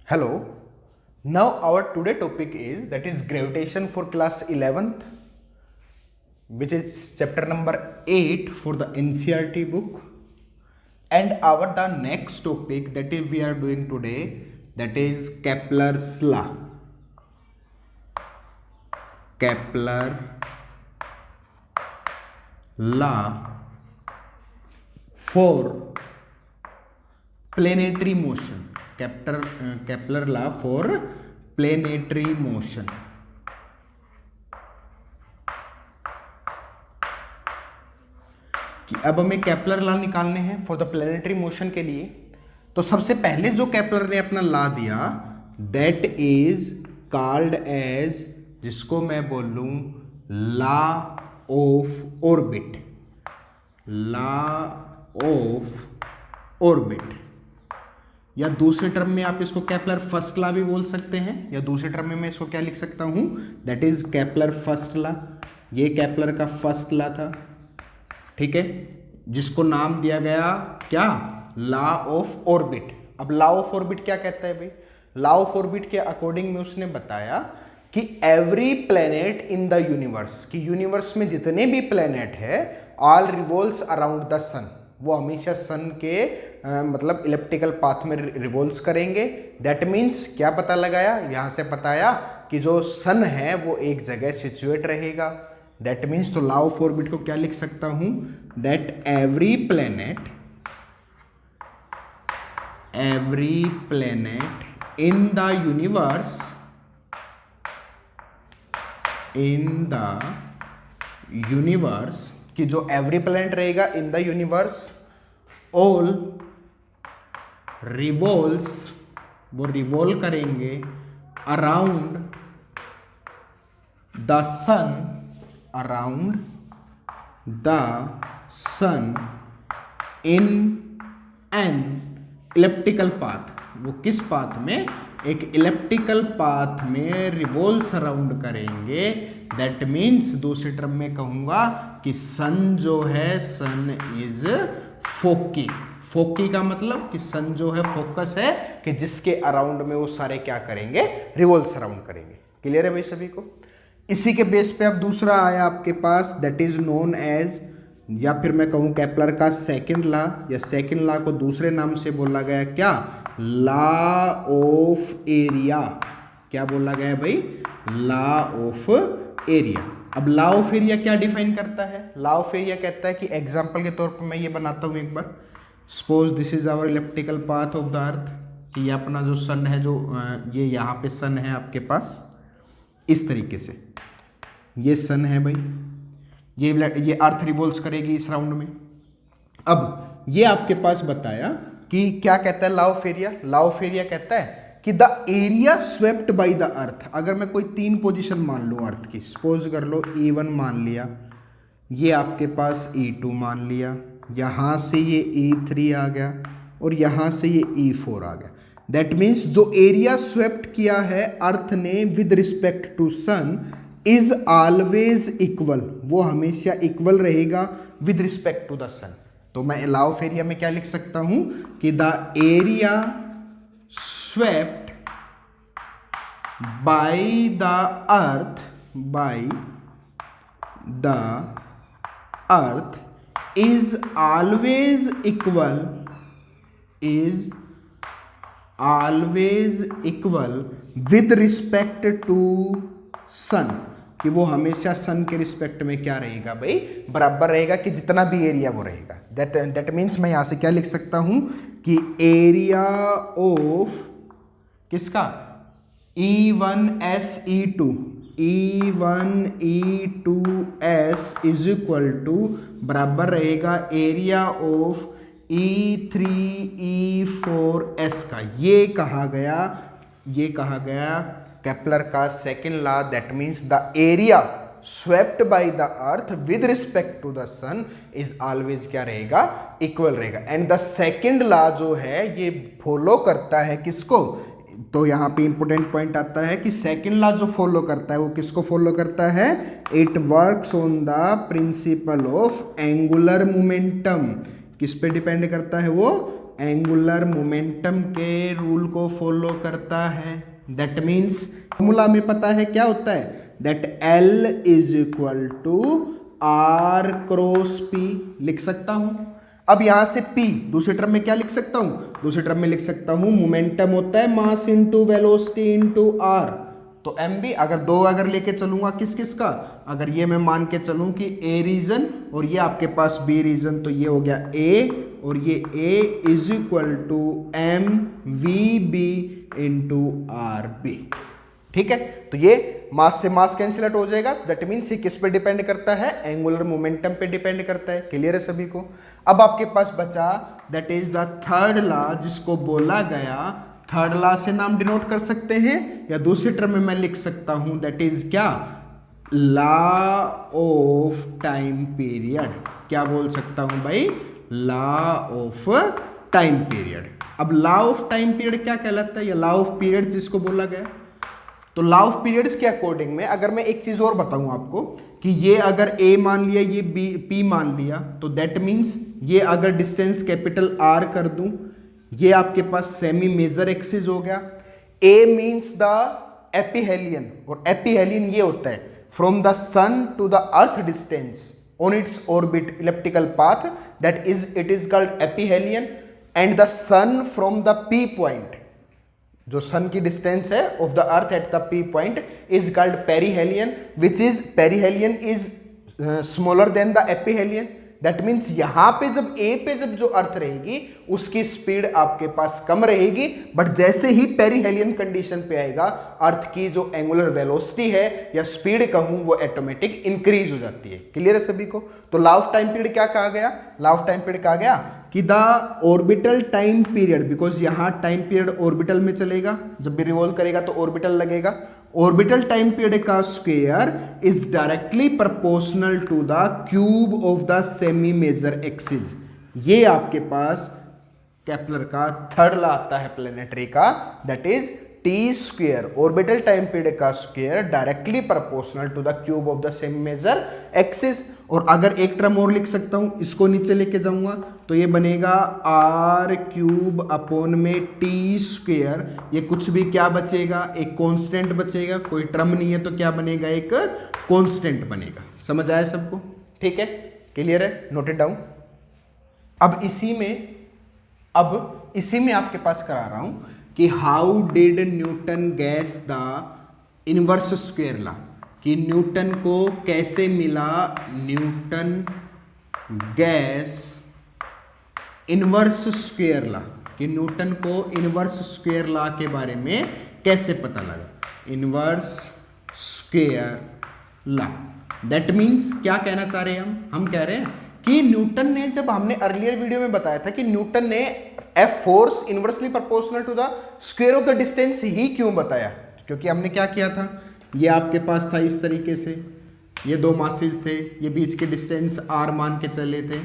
Hello. Now our today topic is that is gravitation for class 11th, which is chapter number 8 for the NCERT book. And our the next topic that is we are doing today, that is Kepler's law. Kepler law for planetary motion. Kepler law for planetary motion. कि अब हमें Kepler law निकालने हैं for the planetary motion के लिए। तो सबसे पहले जो केपलर ने अपना लॉ दिया दैट इज कॉल्ड एज, जिसको मैं बोल लूं law of orbit. Law of orbit, या दूसरे टर्म में आप इसको केपलर फर्स्ट लॉ भी बोल सकते हैं, या दूसरे टर्म में मैं इसको क्या लिख सकता हूं that is Kepler first law. ये केपलर का फर्स्ट लॉ था, ठीक है, जिसको नाम दिया गया क्या, लॉ ऑफ ऑर्बिट। अब लॉ ऑफ ऑर्बिट क्या कहता है भाई, लॉ ऑफ ऑर्बिट के अकॉर्डिंग में उसने बताया कि every planet in the universe, कि यूनिवर्स में जितने भी प्लेनेट है ऑल रिवॉल्व्स अराउंड द सन, वो हमेशा सन के मतलब इलिप्टिकल पाथ में रिवॉल्व्स करेंगे। दैट मीन्स क्या पता लगाया, यहां से बताया कि जो सन है वो एक जगह सिचुएट रहेगा। दैट मीन्स तो लॉ ऑफ ऑर्बिट को क्या लिख सकता हूं that every planet in the universe, कि जो एवरी प्लेनेट रहेगा in the universe all revolves, वो रिवॉल्व करेंगे around the sun in an elliptical path. वो किस पाथ में, एक इलिप्टिकल पाथ में रिवॉल्व्स अराउंड करेंगे। दैट मीन्स दूसरे टर्म में कहूंगा कि सन जो है सन इज फोकी। फोकी का मतलब कि सन जो है फोकस है, कि जिसके अराउंड में वो सारे क्या करेंगे, रिवॉल्व्स अराउंड करेंगे। क्लियर है भाई सभी को। इसी के बेस पे अब दूसरा आया आपके पास दैट इज नोन एज, या फिर मैं कहूं केपलर का सेकंड लॉ, या सेकंड लॉ को दूसरे नाम से बोला गया क्या, लॉ ऑफ एरिया। क्या बोला गया भाई, लॉ ऑफ एरिया। अब लॉ ऑफ एरिया क्या डिफाइन करता है, लॉ ऑफ एरिया कहता है कि एग्जांपल के तौर पर मैं ये बनाता हूं एक बार। Suppose this is our elliptical path of the earth, कि ये अपना जो सन है, जो ये यहाँ पे सन है आपके पास इस तरीके से, ये सन है भाई, ये अर्थ रिवॉल्व्स करेगी इस राउंड में। अब ये आपके पास बताया कि क्या कहता है law of area, law of area कहता है कि the area swept by the अर्थ। अगर मैं कोई तीन पोजीशन मान लूं अर्थ की, सपोज कर लो E1 मान लिया, ये आपके पास E2 मान लिया, यहां से ये E3 आ गया, और यहां से ये E4 आ गया। दैट मीन्स जो एरिया स्वेप्ट किया है अर्थ ने with respect to sun is always equal, वो हमेशा इक्वल रहेगा with respect to the sun. तो मैं लॉ ऑफ एरिया में क्या लिख सकता हूं कि the area swept by the earth is always equal with respect to sun, कि वो हमेशा सन के रिस्पेक्ट में क्या रहेगा भाई, बराबर रहेगा, कि जितना भी एरिया वो रहेगा। दैट मीन्स मैं यहां से क्या लिख सकता हूं कि एरिया ऑफ किसका, E1S E2S is equal to बराबर रहेगा एरिया ऑफ E3E4S का। ये कहा गया केपलर का second law. That means the area swept by the earth with respect to the sun is always क्या रहेगा, इक्वल रहेगा। एंड द सेकेंड लॉ जो है ये फॉलो करता है किसको, तो यहाँ पे इंपोर्टेंट पॉइंट आता है कि सेकेंड लॉ जो फॉलो करता है वो किसको फॉलो करता है, it works on the principle of angular momentum. किस पे डिपेंड करता है वो, एंगुलर मोमेंटम के रूल को फॉलो करता है। दैट मीन्स फॉर्मूला में पता है क्या होता है, that L is equal to R cross P लिख सकता हूं। अब यहां से P दूसरे टर्म में क्या लिख सकता हूं, दूसरे टर्म में लिख सकता हूं मोमेंटम होता है mass into velocity into R, तो mv अगर लेके चलूंगा किस किस का, अगर ये मैं मान के चलूं कि A रीजन और ये आपके पास B रीजन, तो ये हो गया A और ये A is equal to mvb into RB। ठीक है, तो ये मास से मास कैंसिल आउट हो जाएगा। दैट मीन्स ये किस पे डिपेंड करता है, एंगुलर मोमेंटम पे डिपेंड करता है। क्लियर है सभी को। अब आपके पास बचा that is the third law, जिसको बोला गया, थर्ड लॉ से नाम डिनोट कर सकते हैं या दूसरे टर्म में मैं लिख सकता हूं दैट इज क्या, लॉ ऑफ टाइम पीरियड। क्या बोल सकता हूं भाई, लॉ ऑफ टाइम पीरियड। अब लॉ ऑफ टाइम पीरियड क्या कहलाता है, या लॉ ऑफ पीरियड जिसको बोला गया, तो लॉ ऑफ पीरियड्स के अकॉर्डिंग में अगर मैं एक चीज और बताऊं आपको कि ये अगर A मान लिया, ये P मान लिया, तो दैट मीन्स ये अगर डिस्टेंस कैपिटल R कर दूं, ये आपके पास सेमी मेजर एक्सिस हो गया। A मीन्स द एपिहेलियन, और एपिहेलियन ये होता है from the sun to the earth distance on its orbit elliptical path, that is it is called aphelion. And the sun from the P point, जो sun की distance है of the earth at the P point is called perihelion, which is perihelion is smaller than the aphelion. That means यहां पे जब A पे जब जो अर्थ रहेगी उसकी स्पीड आपके पास कम रहेगी, बट जैसे ही पेरीहेलियन कंडीशन पे आएगा अर्थ की जो एंगुलर वेलोसिटी है या स्पीड कहूं वो ऑटोमेटिक इंक्रीज हो जाती है। क्लियर है सभी को। तो लॉ ऑफ टाइम पीरियड क्या कहा गया, लॉ ऑफ टाइम पीरियड कहा गया कि the orbital time period, because यहां टाइम पीरियड ऑर्बिटल में चलेगा, जब भी रिवॉल्व करेगा तो ऑर्बिटल लगेगा, ऑर्बिटल टाइम पीरियड का square is directly proportional to the cube of the semi major axis. ये आपके पास केपलर का थर्ड लॉ आता है प्लेनेटरी का, that is T square, orbital time period का square directly proportional to the cube of the semi major axis. और अगर एक टर्म और लिख सकता हूं, इसको नीचे लेके जाऊंगा तो ये बनेगा आर क्यूब अपॉन में टी स्क्वायर। ये कुछ भी क्या बचेगा, एक कांस्टेंट बचेगा, कोई टर्म नहीं है तो क्या बनेगा, एक कांस्टेंट बनेगा। समझ आया सबको, ठीक है, क्लियर है, नोटेड डाउन। अब इसी में आपके पास करा रहा हूं कि how did Newton gas the inverse square law, कि न्यूटन को कैसे मिला, Newton gas inverse square law, कि न्यूटन को इनवर्स स्क्वायर लॉ के बारे में कैसे पता लगा, inverse square law. That means क्या कहना चाह रहे हैं हम कह रहे हैं कि न्यूटन ने, जब हमने अर्लियर वीडियो में बताया था कि न्यूटन ने F force inversely proportional to the square of the distance ही क्यों बताया, क्योंकि हमने क्या किया था, ये आपके पास था इस तरीके से, ये दो मासेस थे, ये बीच के डिस्टेंस r मान के चले थे,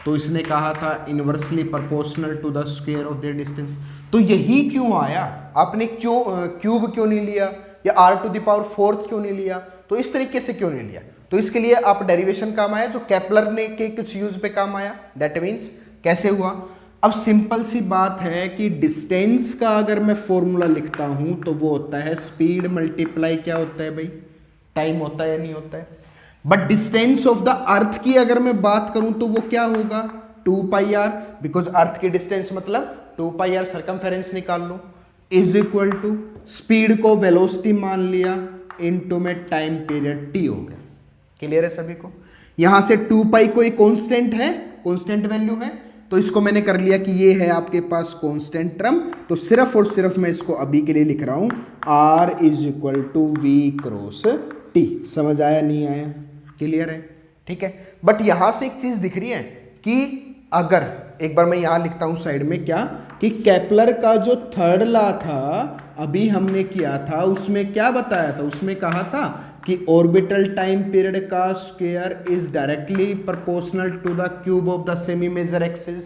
तो इसने कहा था inversely proportional to the square of their distance. तो यही क्यों आया, आपने क्यों क्यूब क्यों नहीं लिया, या r to the power fourth क्यों नहीं लिया, तो इस तरीके से क्यों नहीं लिया, तो इसके लिए आप डेरिवेशन काम आया जो केपलर ने के कुछ यूज पे काम आया। दैट मीन्स कैसे हुआ, अब सिंपल सी बात है कि डिस्टेंस का अगर मैं फॉर्मूला लिखता हूं तो वो होता है स्पीड मल्टीप्लाई क्या होता है भाई, टाइम होता है या नहीं होता है। बट डिस्टेंस ऑफ द अर्थ की अगर मैं बात करूं तो वो क्या होगा, 2πr, बिकॉज अर्थ की डिस्टेंस मतलब 2πr सर्कमफेरेंस निकाल लो, इज इक्वल टू स्पीड को वेलोसिटी मान लिया इनटू में टाइम पीरियड t हो गया। क्लियर है सभी को। यहां से 2π कोई कांस्टेंट है, कांस्टेंट वैल्यू है, तो इसको मैंने कर लिया कि ये है आपके पास कांस्टेंट टर्म, तो सिर्फ और सिर्फ मैं इसको अभी के लिए लिख रहा हूं r is equal to v cross t। समझ आया नहीं आया, क्लियर है, ठीक है। बट यहां से एक चीज दिख रही है कि अगर एक बार मैं यहां लिखता हूं साइड में क्या, कि केपलर का जो थर्ड लॉ था अभी हमने किया था, उसमें क्या बताया था, उसमें कहा था कि ऑर्बिटल टाइम पीरियड का square is directly proportional to the cube of the semi major axis,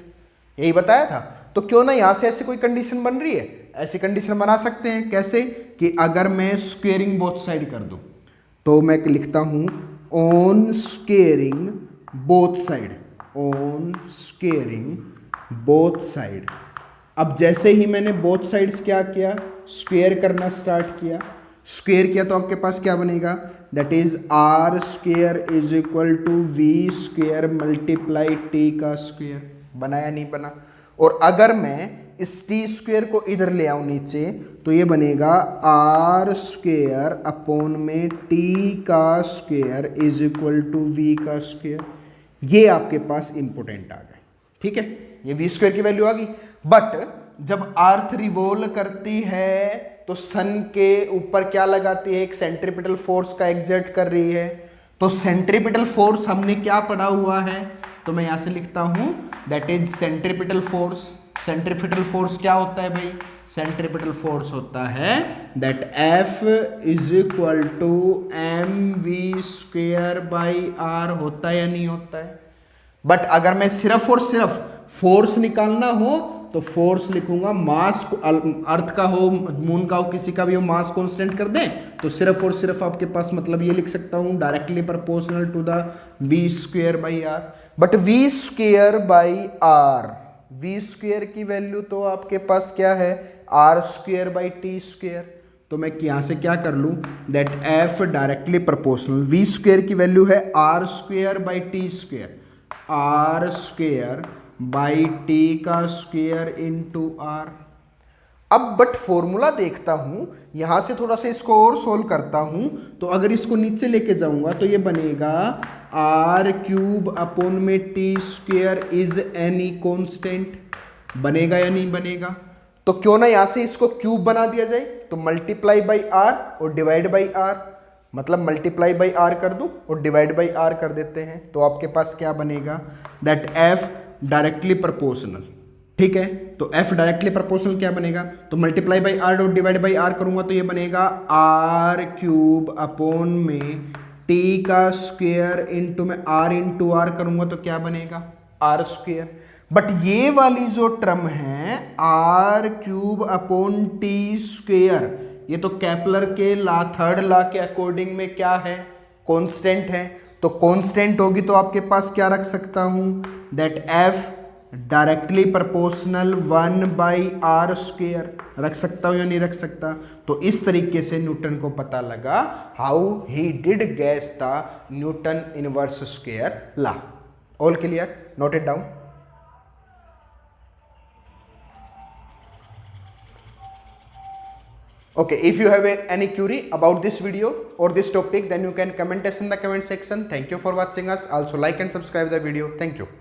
यही बताया था। तो क्यों ना यहां से ऐसी कोई कंडीशन बन रही है, ऐसी कंडीशन बना सकते हैं। कैसे कि अगर मैं स्क्वेयरिंग बोथ साइड कर दूं तो मैं लिखता हूं on squaring both side, on squaring both side, अब जैसे ही मैंने बोथ साइड्स क्या किया, स्क्वेयर करना स्टार्ट किया, स्क्वेयर किया तो आपके पास क्या बनेगा, that is R square is equal to V square multiply T का स्क्वेयर। बना या नहीं बना? और अगर मैं इस टी स्क्वेयर को इधर ले आऊं नीचे तो ये बनेगा आर स्क्वेयर अपॉन में टी का square is equal to V का स्क्वेयर। ये आपके पास इंपोर्टेंट आ गए, ठीक है, ये वी स्क्वेयर की वैल्यू आ गई। बट जब अर्थ रिवॉल्व करती है तो सन के ऊपर क्या लगाती है, एक सेंट्रीपिटल फोर्स का एग्जर्ट कर रही है। तो सेंट्रीपिटल फोर्स हमने क्या पढ़ा हुआ है, तो मैं यहां से लिखता हूं that is centripetal force. Centripetal force क्या होता है भाई, सेंट्रीपिटल फोर्स होता है that F is equal to M V square by R. होता है या नहीं होता है? बट अगर मैं सिर्फ और सिर्फ फोर्स निकालना हो तो फोर्स लिखूंगा, मास अर्थ का हो, मून का हो, किसी का भी हो, मास कांस्टेंट कर दें तो सिर्फ और सिर्फ आपके पास मतलब ये लिख सकता हूं directly proportional to the V square by R. But V square by R, V square की वैल्यू तो आपके पास क्या है, R square by T square. तो मैं यहां से क्या कर लूं, that F directly proportional, V square की वैल्यू है R square by T square, R square by T का स्क्वेयर इंटू आर। अब बट फॉर्मूला देखता हूं, यहां से थोड़ा सा इसको और सोल्व करता हूं, तो अगर इसको नीचे लेके जाऊंगा तो ये बनेगा आर क्यूब अपॉन में T square is any constant. बनेगा या नहीं बनेगा? तो क्यों ना यहां से इसको क्यूब बना दिया जाए, तो मल्टीप्लाई बाई आर और डिवाइड बाई आर, मतलब मल्टीप्लाई बाई आर कर दूं और डिवाइड बाई आर कर देते हैं, तो आपके पास क्या बनेगा, दैट एफ डायरेक्टली प्रोपोर्शनल। ठीक है, तो एफ डायरेक्टली प्रोपोर्शनल क्या बनेगा, तो मल्टीप्लाई बाई आर और डिवाइड बाई आर करूंगा तो ये बनेगा आर क्यूब अपॉन में टी का स्क्वेयर इंटू में आर इंटू आर करूंगा तो क्या बनेगा, आर स्क्वेयर। बट ये वाली जो टर्म है R cube upon T square, ये तो केपलर के लॉ, थर्ड लॉ के अकॉर्डिंग में क्या है, कांस्टेंट है। तो कांस्टेंट होगी तो आपके पास क्या रख सकता हूं, that F directly proportional 1 by R square रख सकता हूं या नहीं रख सकता। तो इस तरीके से न्यूटन को पता लगा how he did guess the Newton inverse square law. All clear? Note it down. Okay, if you have any query about this video or this topic, then you can comment us in the comment section. Thank you for watching us. Also like and subscribe the video. Thank you.